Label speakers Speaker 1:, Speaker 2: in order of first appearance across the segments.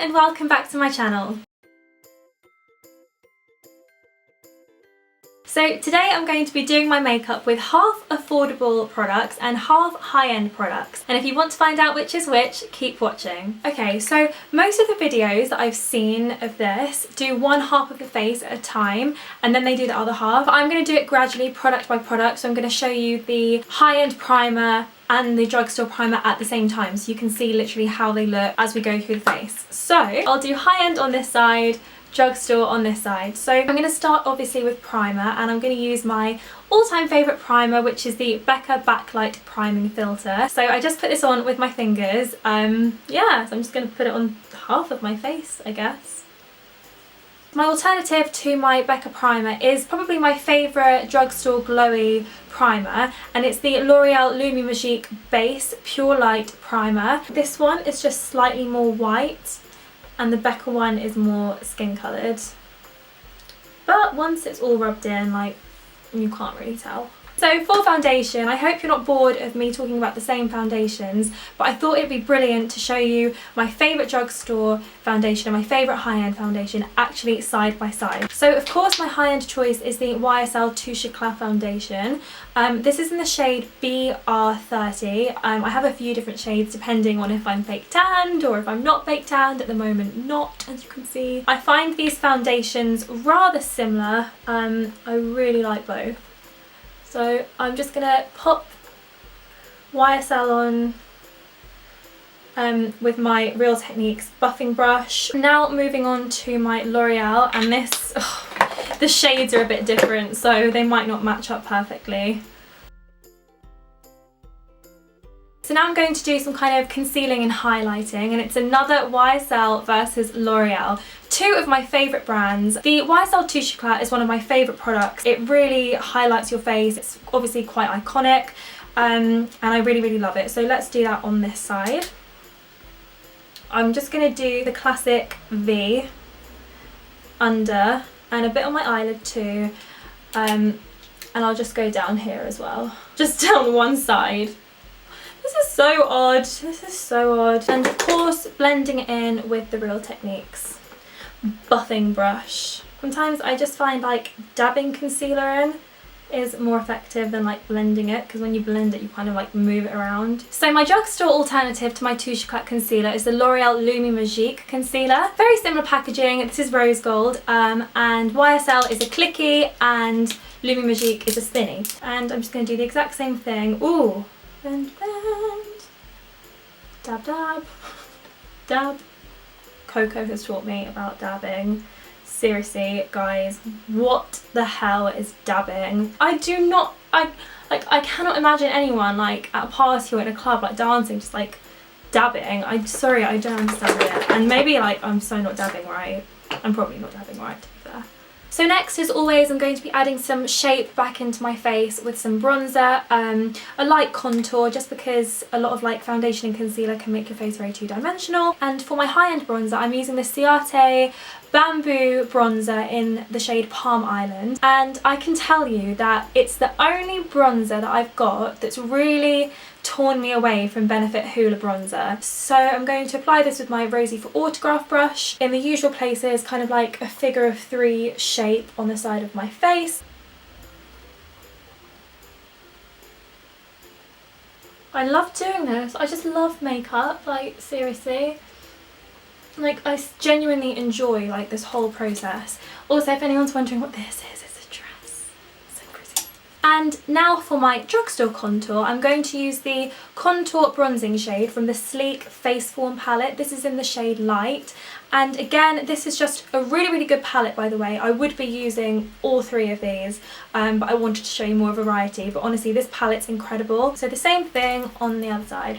Speaker 1: and welcome back to my channel. So today I'm going to be doing my makeup with half affordable products and half high-end products. And if you want to find out which is which, keep watching. Okay, so most of the videos that I've seen of this do one half of the face at a time and then they do the other half. But I'm going to do it gradually, product by product. So I'm going to show you the high-end primer and the drugstore primer at the same time, so you can see literally how they look as we go through the face. So I'll do high-end on this side, drugstore on this side. So I'm going to start obviously with primer, and I'm going to use my all-time favourite primer, which is the Becca Backlight Priming Filter. So I just put this on with my fingers. Yeah, so I'm just going to put it on half of my face, I guess. My alternative to my Becca primer is probably my favourite drugstore glowy primer, and it's the L'Oreal Lumi Magique Base Pure Light Primer. This one is just slightly more white and the Becca one is more skin coloured. But once it's all rubbed in, like, you can't really tell. So for foundation, I hope you're not bored of me talking about the same foundations, but I thought it'd be brilliant to show you my favourite drugstore foundation and my favourite high-end foundation actually side by side. So of course my high-end choice is the YSL Touche Eclat foundation. This is in the shade BR30. I have a few different shades depending on if I'm fake tanned or if I'm not fake tanned. At the moment not, as you can see. I find these foundations rather similar. I really like both. So I'm just going to pop YSL on with my Real Techniques buffing brush. Now moving on to my L'Oreal, and this, the shades are a bit different so they might not match up perfectly. So now I'm going to do some kind of concealing and highlighting, and it's another YSL versus L'Oreal. Two of my favourite brands. The YSL Touche Eclat is one of my favourite products. It really highlights your face. It's obviously quite iconic, and I really love it. So let's do that on this side. I'm just going to do the classic V under and a bit on my eyelid too, and I'll just go down here as well, just down one side. This is so odd, this is so odd. And of course blending it in with the Real Techniques buffing brush. Sometimes I just find like dabbing concealer in is more effective than like blending it, because when you blend it you kind of like move it around. So my drugstore alternative to my Touche Eclat concealer is the L'Oreal Lumi Magique concealer. Very similar packaging. This is rose gold, and YSL is a clicky and Lumi Magique is a spinny. And I'm just going to do the exact same thing. Ooh. Blend, blend, dab, dab, dab. Coco has taught me about dabbing. Seriously, guys, what the hell is dabbing? I cannot imagine anyone like at a party or in a club like dancing just like dabbing. Sorry, I don't understand it. And maybe like I'm so not dabbing right. I'm probably not dabbing right, to be fair. So next, as always, I'm going to be adding some shape back into my face with some bronzer, a light contour, just because a lot of like foundation and concealer can make your face very two-dimensional. And for my high-end bronzer, I'm using the Ciate Bamboo bronzer in the shade Palm Island. And I can tell you that it's the only bronzer that I've got that's really torn me away from Benefit Hoola bronzer. So I'm going to apply this with my Rosie for Autograph brush in the usual places, kind of like a figure of three shape on the side of my face. I love doing this. I just love makeup, like seriously. Like I genuinely enjoy like this whole process. Also, if anyone's wondering what this is, it's a dress. So pretty. And now for my drugstore contour, I'm going to use the Contour Bronzing shade from the Sleek Face Form palette. This is in the shade Light. And again, this is just a really good palette, by the way. I would be using all three of these, but I wanted to show you more variety. But honestly, this palette's incredible. So the same thing on the other side.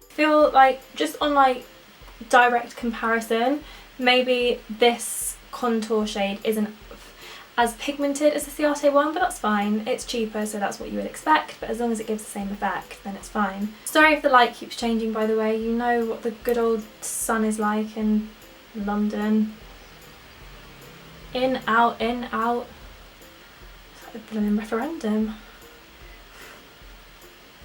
Speaker 1: Feel like just on like direct comparison, maybe this contour shade isn't as pigmented as the Ciate one, but that's fine. It's cheaper, so that's what you would expect, but as long as it gives the same effect, then it's fine. Sorry if the light keeps changing, by the way. You know what the good old sun is like in London. In, out, in, out. It's like a blooming referendum.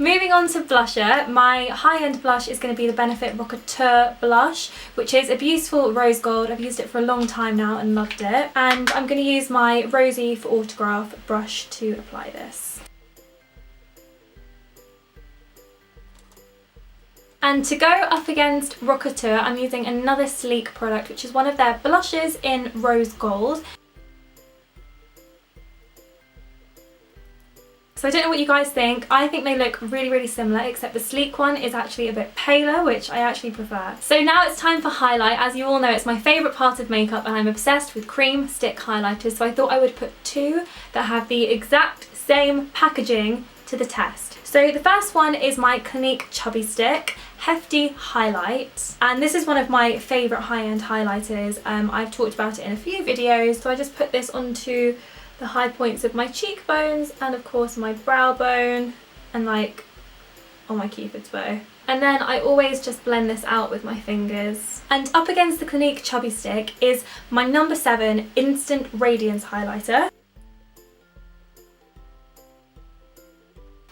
Speaker 1: Moving on to blusher, my high-end blush is going to be the Benefit Rockateur Blush, which is a beautiful rose gold. I've used it for a long time now and loved it. And I'm going to use my Rosie for Autograph brush to apply this. And to go up against Rockateur, I'm using another sleek product, which is one of their blushes in rose gold. So I don't know what you guys think. I think they look really, really similar, except the sleek one is actually a bit paler, which I actually prefer. So now it's time for highlight. As you all know, it's my favourite part of makeup and I'm obsessed with cream stick highlighters. So I thought I would put two that have the exact same packaging to the test. So the first one is my Clinique Chubby Stick Hefty Highlight, and this is one of my favourite high-end highlighters. I've talked about it in a few videos, so I just put this onto the high points of my cheekbones and of course my brow bone and like on my cupid's bow. And then I always just blend this out with my fingers. And up against the Clinique Chubby Stick is my number 7 Instant Radiance Highlighter.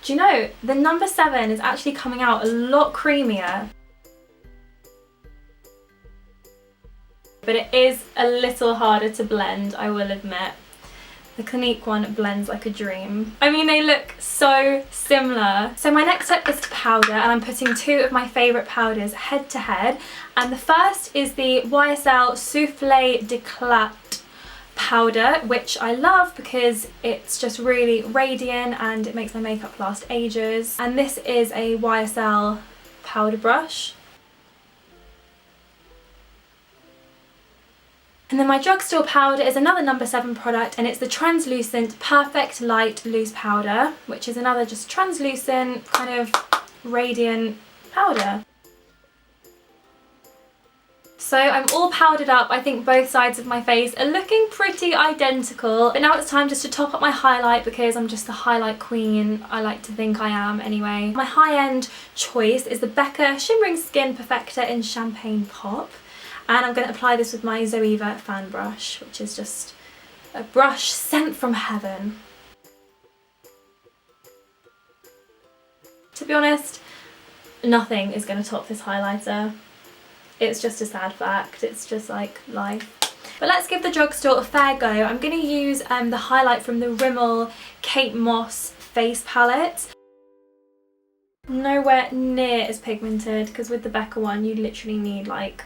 Speaker 1: Do you know, the number 7 is actually coming out a lot creamier. But it is a little harder to blend, I will admit. The Clinique one blends like a dream. I mean, they look so similar. So my next step is to powder, and I'm putting two of my favourite powders head to head. And the first is the YSL Souffle Eclat powder, which I love because it's just really radiant and it makes my makeup last ages. And this is a YSL powder brush. And then my drugstore powder is another number 7 product, and it's the translucent Perfect Light Loose Powder, which is another just translucent kind of radiant powder. So I'm all powdered up. I think both sides of my face are looking pretty identical. But now it's time just to top up my highlight because I'm just the highlight queen. I like to think I am anyway. My high-end choice is the Becca Shimmering Skin Perfector in Champagne Pop. And I'm going to apply this with my Zoeva Fan Brush, which is just a brush sent from heaven. To be honest, nothing is going to top this highlighter. It's just a sad fact, it's just like life. But let's give the drugstore a fair go. I'm going to use the highlight from the Rimmel Kate Moss face palette. Nowhere near as pigmented, because with the Becca one you literally need like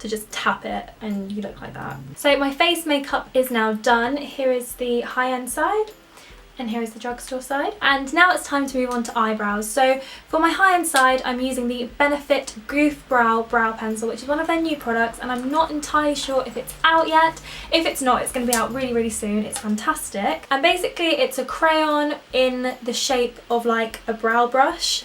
Speaker 1: to just tap it and you look like that. So my face makeup is now done. Here is the high-end side. And here is the drugstore side. And now it's time to move on to eyebrows. So for my high-end side, I'm using the Benefit Goof Brow Pencil, which is one of their new products, and I'm not entirely sure if it's out yet. If it's not, it's going to be out really, really soon. It's fantastic. And basically it's a crayon in the shape of like a brow brush.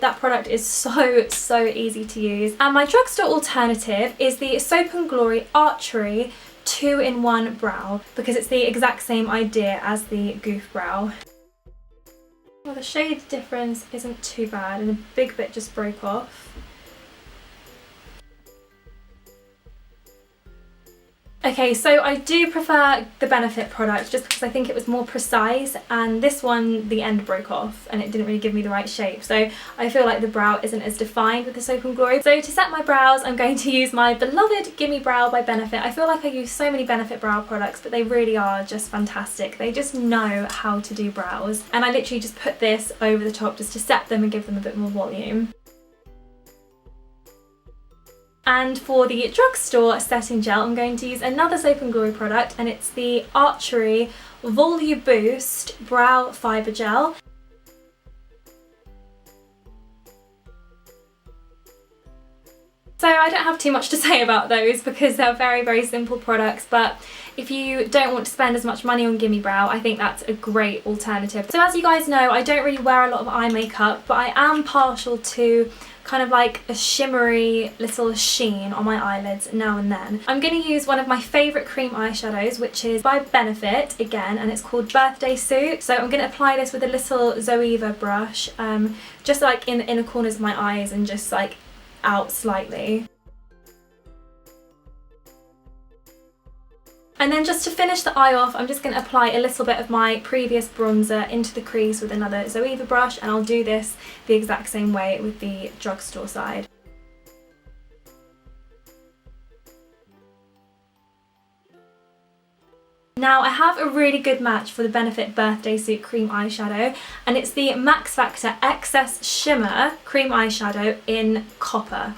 Speaker 1: That product is so easy to use. And my drugstore alternative is the Soap & Glory Archery 2-in-1 brow, because it's the exact same idea as the Goof brow. Well, the shade difference isn't too bad and a big bit just broke off. Okay, so I do prefer the Benefit product just because I think it was more precise, and this one, the end broke off and it didn't really give me the right shape. So I feel like the brow isn't as defined with the Soap & Glory. So to set my brows, I'm going to use my beloved Gimme Brow by Benefit. I feel like I use so many Benefit brow products, but they really are just fantastic. They just know how to do brows. And I literally just put this over the top just to set them and give them a bit more volume. And for the drugstore setting gel, I'm going to use another Soap & Glory product, and it's the Archery Volu-boost Brow Fibre Gel. So I don't have too much to say about those because they're very simple products, but if you don't want to spend as much money on Gimme Brow, I think that's a great alternative. So as you guys know, I don't really wear a lot of eye makeup, but I am partial to kind of like a shimmery little sheen on my eyelids now and then. I'm going to use one of my favourite cream eyeshadows, which is by Benefit again, and it's called Birthday Suit. So I'm going to apply this with a little Zoeva brush, just like in the inner corners of my eyes and just like out slightly. And then just to finish the eye off, I'm just going to apply a little bit of my previous bronzer into the crease with another Zoeva brush, and I'll do this the exact same way with the drugstore side. Now I have a really good match for the Benefit Birthday Suit Cream Eyeshadow, and it's the Max Factor Excess Shimmer Cream Eyeshadow in Copper.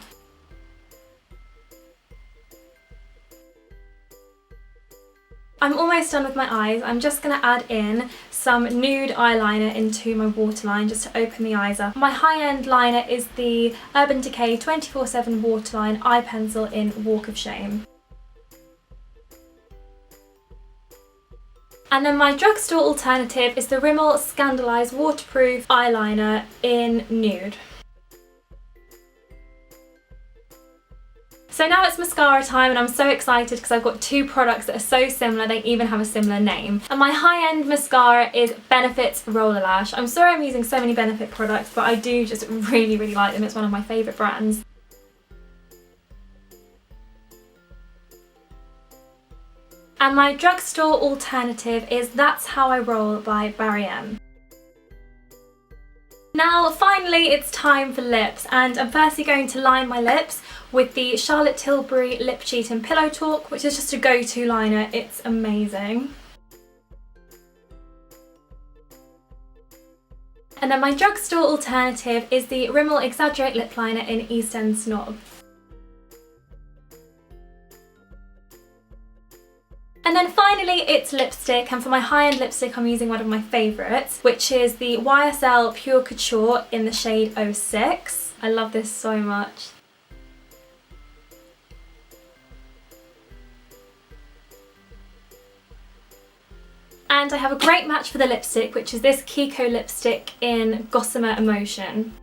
Speaker 1: I'm almost done with my eyes. I'm just going to add in some nude eyeliner into my waterline just to open the eyes up. My high-end liner is the Urban Decay 24/7 Waterline Eye Pencil in Walk of Shame. And then my drugstore alternative is the Rimmel Scandalise Waterproof Eyeliner in Nude. So now it's mascara time, and I'm so excited because I've got two products that are so similar, they even have a similar name. And my high-end mascara is Benefit's Roller Lash. I'm sorry I'm using so many Benefit products, but I do just really, really like them. It's one of my favourite brands. And my drugstore alternative is That's How I Roll by Barry M. Now finally it's time for lips, and I'm firstly going to line my lips with the Charlotte Tilbury Lip Cheat in Pillow Talk, which is just a go-to liner. It's amazing. And then my drugstore alternative is the Rimmel Exaggerate Lip Liner in Eastend Snob. And then finally it's lipstick, and for my high-end lipstick I'm using one of my favourites, which is the YSL Pur Couture in the shade 06. I love this so much. And I have a great match for the lipstick, which is this Kiko lipstick in Gossamer Emotion.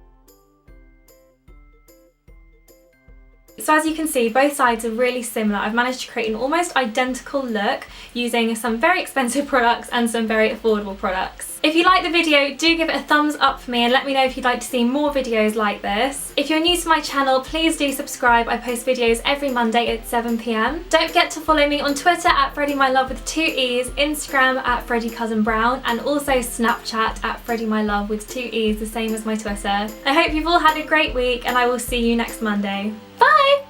Speaker 1: So as you can see, both sides are really similar. I've managed to create an almost identical look using some very expensive products and some very affordable products. If you like the video, do give it a thumbs up for me and let me know if you'd like to see more videos like this. If you're new to my channel, please do subscribe. I post videos every Monday at 7 PM. Don't forget to follow me on Twitter at FreddyMyLove with 2 E's, Instagram at FreddyCousinBrown, and also Snapchat at FreddyMyLove with 2 E's, the same as my Twitter. I hope you've all had a great week, and I will see you next Monday. Bye!